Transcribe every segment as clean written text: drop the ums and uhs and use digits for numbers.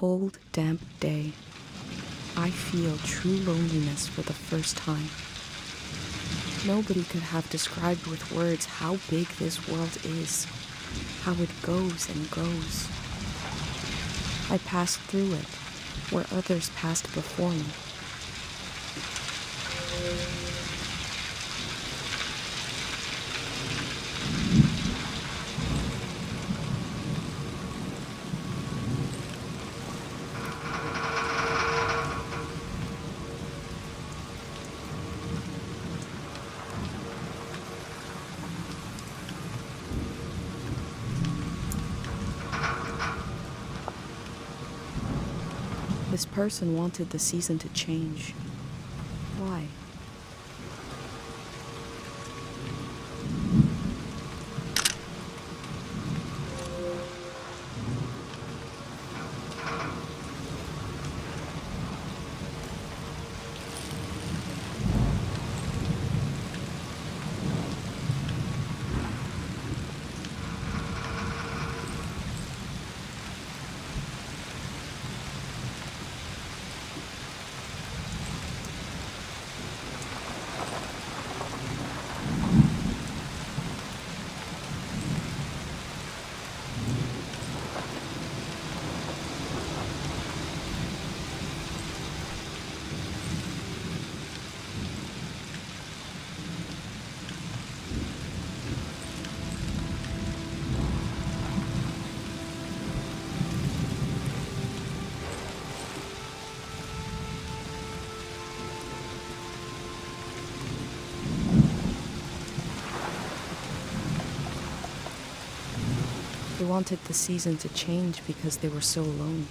Cold, damp day. I feel true loneliness for the first time. Nobody could have described with words how big this world is, how it goes and goes. I passed through it, where others passed before me. This person wanted the season to change. Why? They wanted the season to change because they were so alone.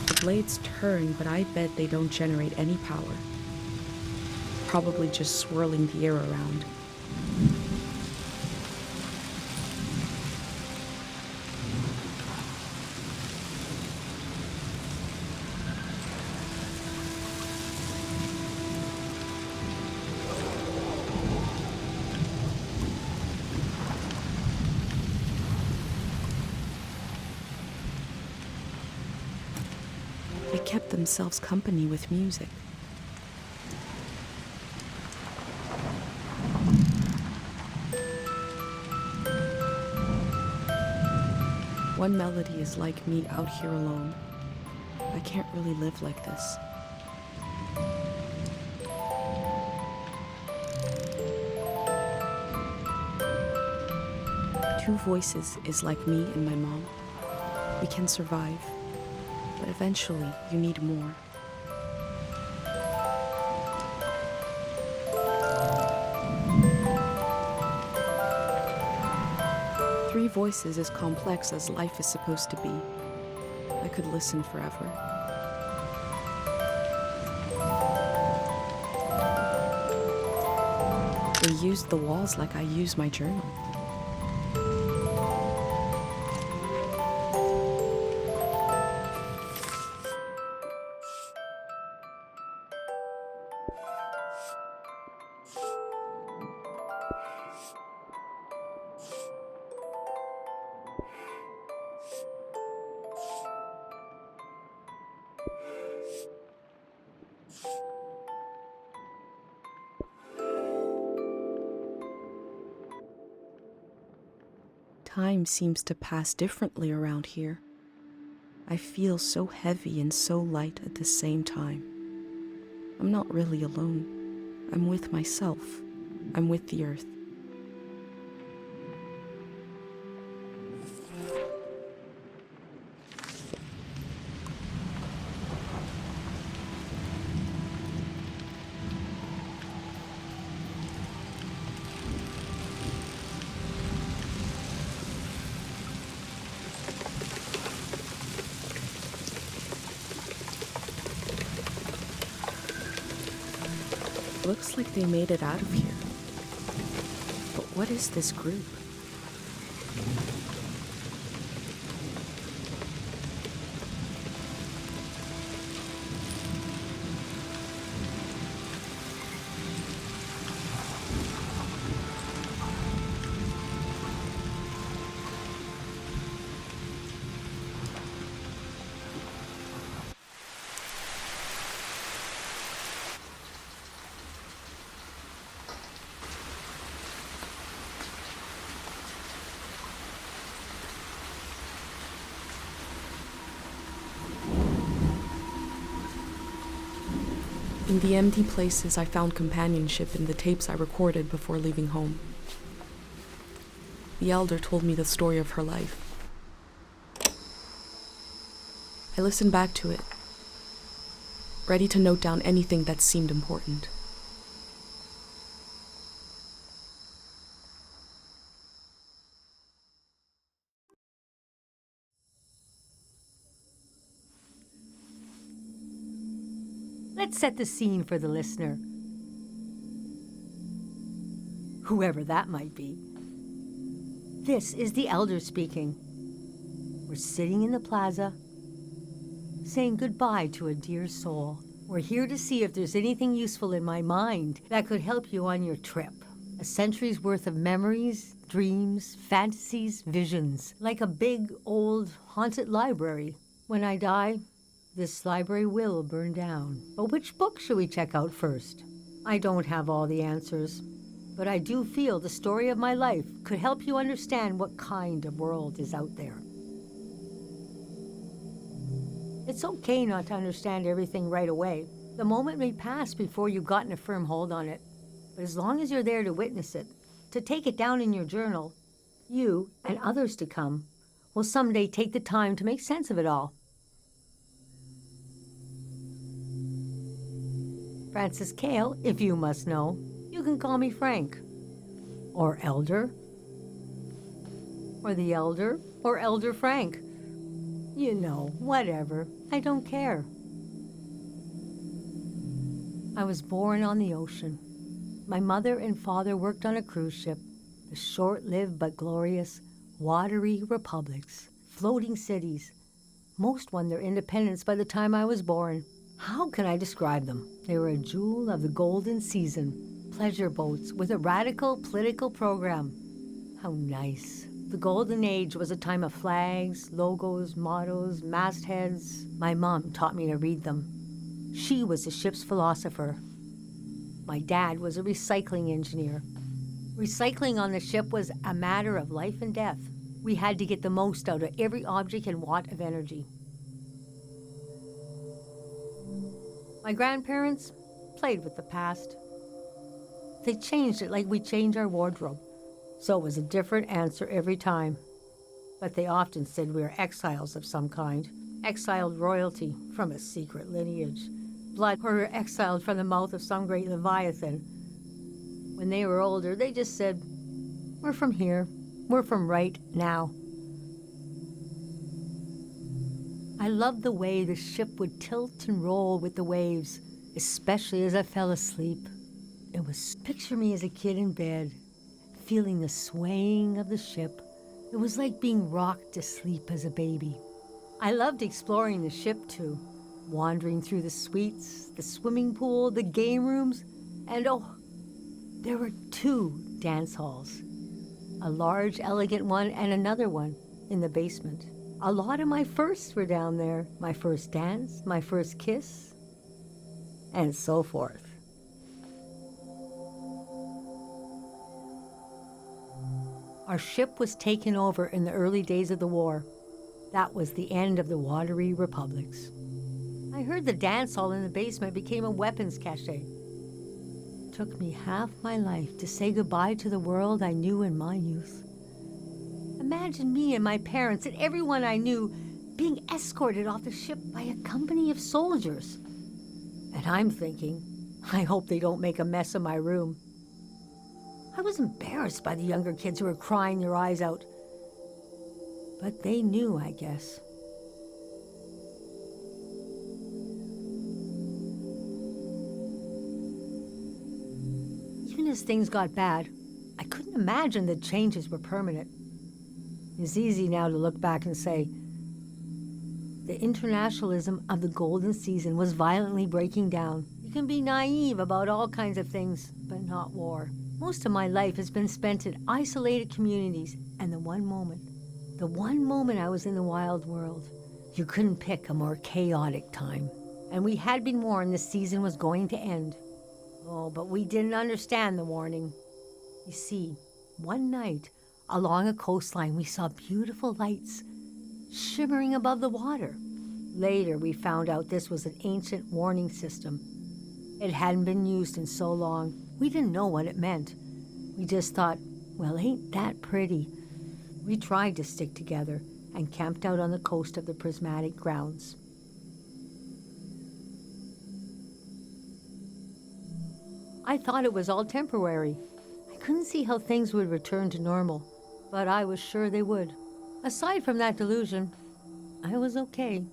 The blades turn, but I bet they don't generate any power. Probably just swirling the air around. They kept themselves company with music. One melody is like me out here alone. I can't really live like this. Two voices is like me and my mom. We can survive. But eventually, you need more. Three voices is complex as life is supposed to be. I could listen forever. They used the walls like I use my journal. Time seems to pass differently around here. I feel so heavy and so light at the same time. I'm not really alone. I'm with myself. I'm with the earth. Looks like they made it out of here. But what is this group? In the empty places, I found companionship in the tapes I recorded before leaving home. The elder told me the story of her life. I listened back to it, ready to note down anything that seemed important. Let's set the scene for the listener, whoever that might be. This is the elder speaking. We're sitting in the plaza, saying goodbye to a dear soul. We're here to see if there's anything useful in my mind that could help you on your trip. A century's worth of memories, dreams, fantasies, visions, like a big, old, haunted library. When I die, this library will burn down. But which book should we check out first? I don't have all the answers, but I do feel the story of my life could help you understand what kind of world is out there. It's okay not to understand everything right away. The moment may pass before you've gotten a firm hold on it. But as long as you're there to witness it, to take it down in your journal, you and others to come will someday take the time to make sense of it all. Francis Cale, if you must know. You can call me Frank. Or Elder. Or the Elder. Or Elder Frank. You know, whatever. I don't care. I was born on the ocean. My mother and father worked on a cruise ship. The short-lived but glorious watery republics. Floating cities. Most won their independence by the time I was born. How can I describe them? They were a jewel of the golden season. Pleasure boats with a radical political program. How nice. The golden age was a time of flags, logos, mottos, mastheads. My mom taught me to read them. She was a ship's philosopher. My dad was a recycling engineer. Recycling on the ship was a matter of life and death. We had to get the most out of every object and watt of energy. My grandparents played with the past. They changed it like we change our wardrobe. So it was a different answer every time. But they often said we were exiles of some kind. Exiled royalty from a secret lineage. Blood or we were exiled from the mouth of some great leviathan. When they were older, they just said, we're from here. We're from right now. I loved the way the ship would tilt and roll with the waves, especially as I fell asleep. It was picture me as a kid in bed, feeling the swaying of the ship. It was like being rocked to sleep as a baby. I loved exploring the ship too, wandering through the suites, the swimming pool, the game rooms, and there were 2 dance halls. A large, elegant one and another one in the basement. A lot of my firsts were down there. My first dance, my first kiss, and so forth. Our ship was taken over in the early days of the war. That was the end of the watery republics. I heard the dance hall in the basement became a weapons cache. It took me half my life to say goodbye to the world I knew in my youth. Imagine me and my parents and everyone I knew being escorted off the ship by a company of soldiers. And I'm thinking, I hope they don't make a mess of my room. I was embarrassed by the younger kids who were crying their eyes out. But they knew, I guess. Even as things got bad, I couldn't imagine the changes were permanent. It's easy now to look back and say, the internationalism of the golden season was violently breaking down. You can be naive about all kinds of things, but not war. Most of my life has been spent in isolated communities, and the one moment I was in the wild world, you couldn't pick a more chaotic time. And we had been warned the season was going to end. Oh, but we didn't understand the warning. You see, one night, along a coastline, we saw beautiful lights shimmering above the water. Later, we found out this was an ancient warning system. It hadn't been used in so long, we didn't know what it meant. We just thought, well, ain't that pretty? We tried to stick together and camped out on the coast of the prismatic grounds. I thought it was all temporary. I couldn't see how things would return to normal, but I was sure they would. Aside from that delusion, I was okay.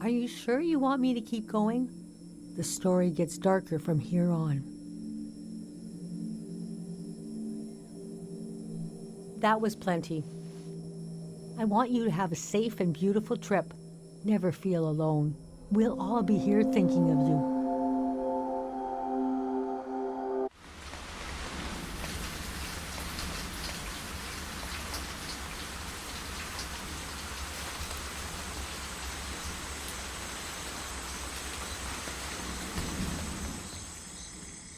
Are you sure you want me to keep going? The story gets darker from here on. That was plenty. I want you to have a safe and beautiful trip. Never feel alone. We'll all be here thinking of you.